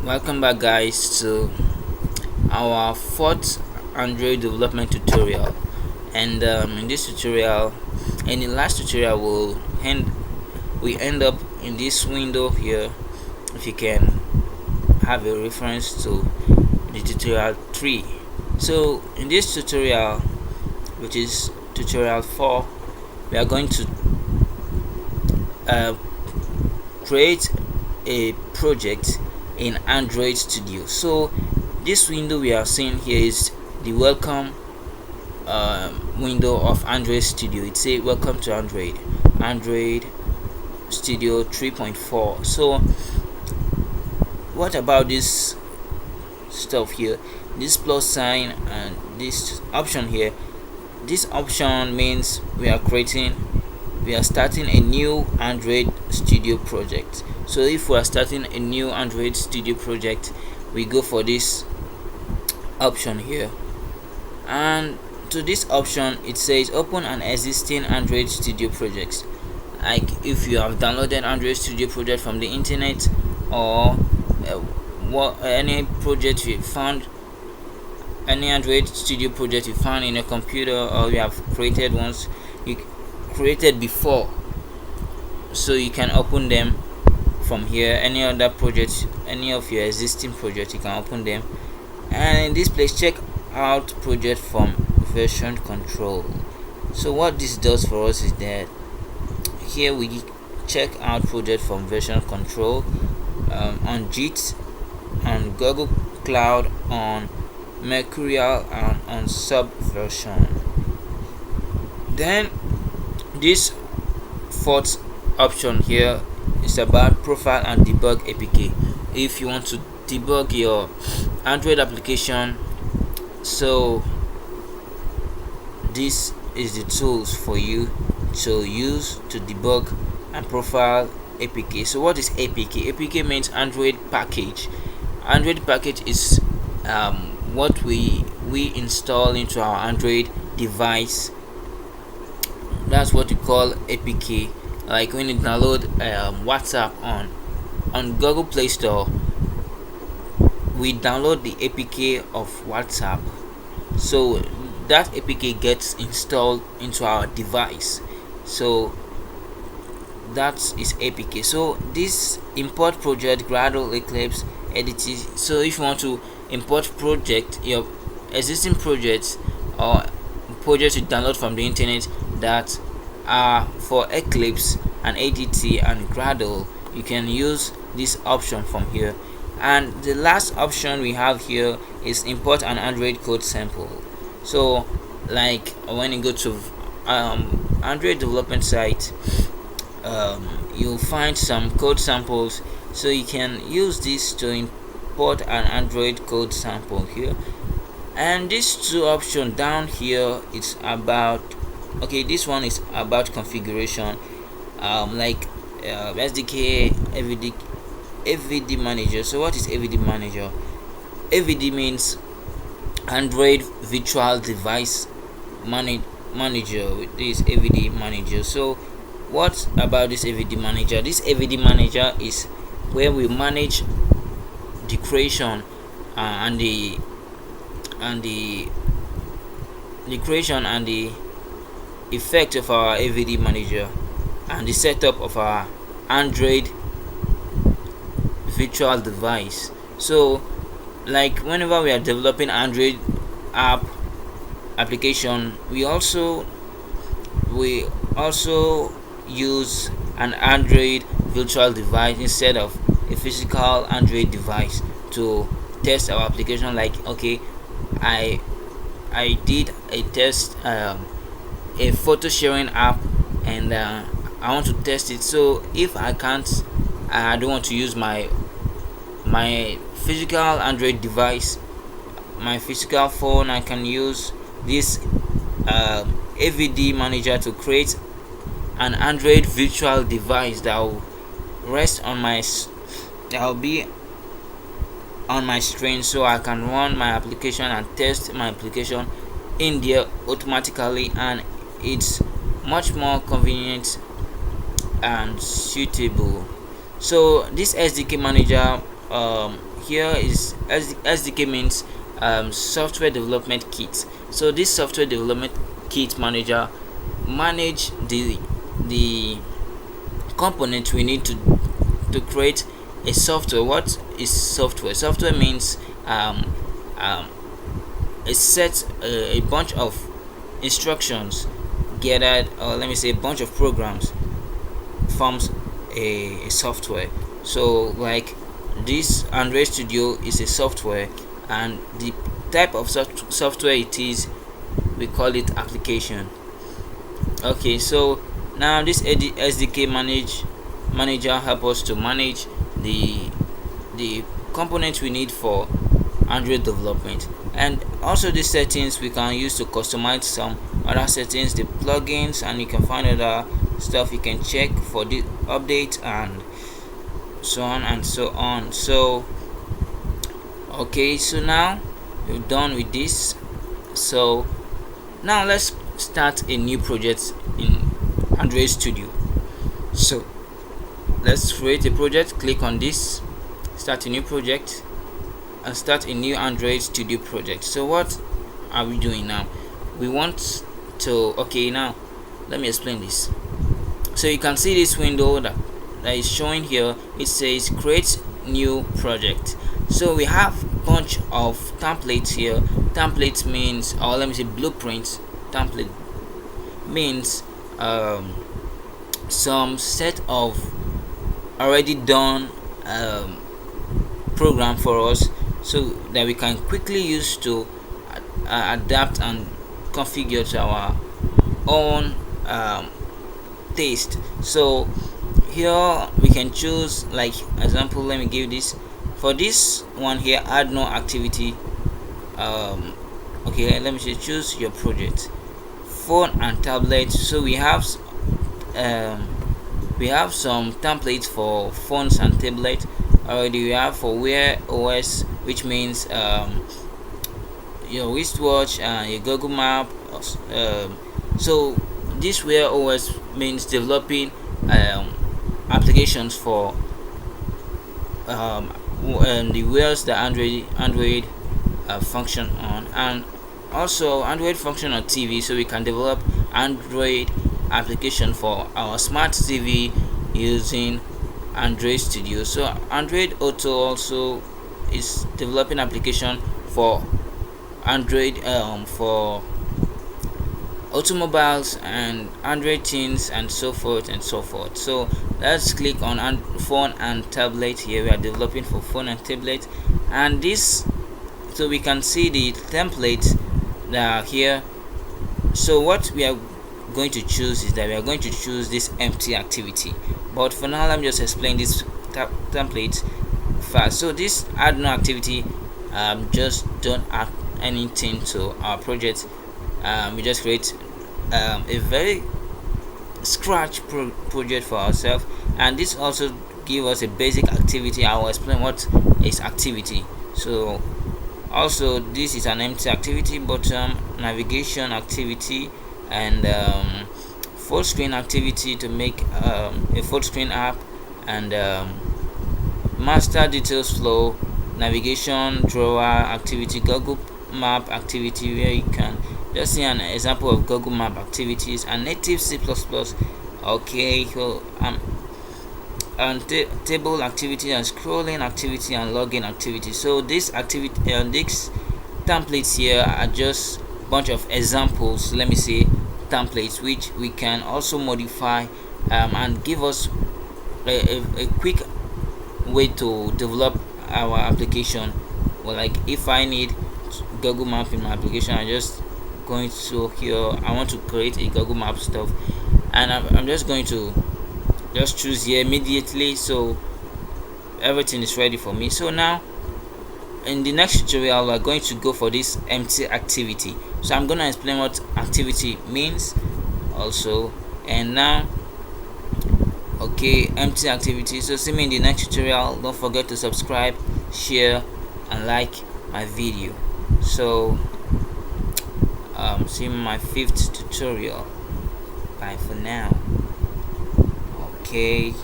Welcome back, guys, to our fourth Android development tutorial. And in this tutorial, in the last tutorial, we end up in this window here. If you can have a reference to the tutorial 3. So in this tutorial, which is tutorial 4, we are going to uh, create a project in Android Studio. So this window we are seeing here is the welcome window of Android Studio. It says welcome to Android Studio 3.4. So what about this stuff here? This plus sign and this option here. This option means we are starting a new Android Studio project. So if we are starting a new Android Studio project, we go for this option here, and to this option it says open an existing Android Studio project. Like if you have downloaded Android Studio project from the internet, or any project you found, any Android Studio project you found in a computer, or you have created once, you created before, so you can open them from here. Any other project, any of your existing projects, you can open them. And in this place, check out project from version control. So what this does for us is that here we check out project from version control on Git, on Google Cloud, on Mercurial, and on Subversion. Then this fourth option here is about profile and debug APK. If you want to debug your Android application, so this is the tools for you to use to debug and profile APK. So what is APK? APK means Android package. Android package is what we install into our Android device. That's what we call APK. Like when you download WhatsApp on Google Play Store, we download the APK of WhatsApp. So that APK gets installed into our device. So that is APK. So this import project Gradle Eclipse editing. So if you want to import your existing projects, or projects you download from the internet that are for Eclipse and ADT and Gradle, you can use this option from here. And the last option we have here is import an Android code sample. So like when you go to Android development site, you'll find some code samples, so you can use this to import an Android code sample here. And these two options down here, it's about, okay, this one is about configuration, like SDK, AVD manager. So what is AVD manager? AVD means Android virtual device manager. With this AVD manager. So what about this AVD manager? This AVD manager is where we manage the creation and the creation and the effect of our AVD manager, and the setup of our Android virtual device. So like whenever we are developing Android application, we also use an Android virtual device instead of a physical Android device to test our application. Like, okay, I did a test, a photo sharing app, and I want to test it. So if I don't want to use my physical Android device, my physical phone, I can use this AVD manager to create an Android virtual device that will be on my screen, so I can run my application and test my application in there automatically, and it's much more convenient and suitable. So this SDK manager here is SDK means software development kit. So this software development kit manager manage the components we need to create a software. What is software? Software means a set a bunch of instructions gathered, or let me say a bunch of programs forms a software. So like this Android Studio is a software, and the type of software it is, we call it application. Okay, so now this SDK manager help us to manage the components we need for Android development, and also the settings we can use to customize some other settings, the plugins, and you can find other stuff you can check for the update and so on and so on. So okay, so now we're done with this. So now let's start a new project in Android Studio. So let's create a project. Click on this, start a new project, and start a new Android Studio project. So what are we doing now? We want to, okay, now let me explain this. So you can see this window that is showing here. It says create new project. So we have a bunch of templates here. Template means, or let me say blueprint. Template means some set of already done program for us, so that we can quickly use to adapt and configure to our own taste. So here we can choose, like example, let me give this. For this one here, add no activity. Okay, let me say choose your project, phone and tablet. So we have some templates for phones and tablet already. We have for Wear OS, which means your wristwatch and your Google Map. So this Wear OS means developing applications for the wears that Android function on, and also Android function on TV. So we can develop Android application for our smart TV using Android Studio. So Android Auto also is developing application for Android for automobiles and Android teens and so forth and so forth. So let's click on phone and tablet. Here we are developing for phone and tablet, and this, so we can see the templates that are here. So what we are going to choose is that we are going to choose this empty activity, but for now let me just explain this template first. So this add no activity, just don't add anything to our project. We just create a very scratch project for ourselves, and this also give us a basic activity. I will explain what is activity. So also this is an empty activity, bottom navigation activity, and full screen activity to make a full screen app, and master details flow, navigation drawer activity, Google Map activity, where you can just see an example of Google Map activities, and native C++. Okay, so and table activity, and scrolling activity, and login activity. So this activity and these templates here are just bunch of examples, let me say templates, which we can also modify and give us a quick way to develop our application. Well, like if I need Google Map in my application, I just going to here, I want to create a Google Map stuff, and I'm just going to just choose here immediately, so everything is ready for me. So now in the next tutorial we're going to go for this empty activity. So I'm going to explain what activity means also, and now okay, empty activity. So see me in the next tutorial. Don't forget to subscribe, share, and like my video. So see my 5th tutorial. Bye for now. Okay.